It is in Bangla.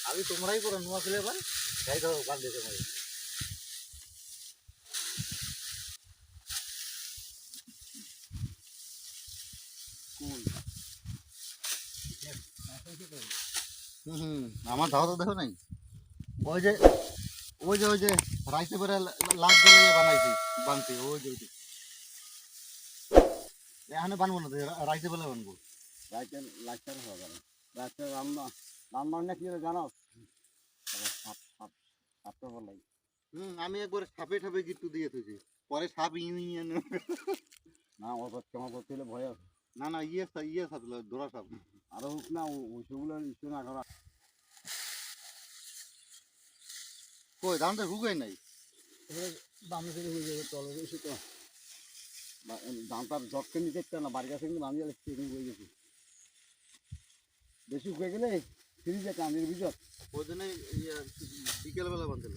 আগে তোমরাই করো নোয়া খেলে এবার যাই ধরো গান দিতে পারি আমার ধাওয়া তো দেখো নাই ওই যে রাইতে করে লাট জ্বলিয়ে বানাইছি বানছি ওই যে এখানে বানবো না রাইতে বেলা বানবো রাইতে লাইটার হওয়া যাবে রাইতে রান্না রান্না কি জানো সাপ সাপ সাপটা বল লাগে আমি একবার সাপে ঠাপে গিট্টু দিয়ে তুই পরে সাপ ইউনিয়ন না ওর কেমন করতে হলে ভয় আছে না ইয়ে সাপ ধরা সাপ আরো হোক না ওইসবগুলো ইস্যু না করা কই ধানটা ঢুকাই নাই দামে করে হয়ে যাবে তলে এসে তো দামটার জটকে নিতে চায় না বাড়ির কাছে কিন্তু দাম গেলে হয়ে গেছে বেশি হয়ে গেলে ফ্রিজে কানের ভিতর ওই জন্য বিকেলবেলা বানতে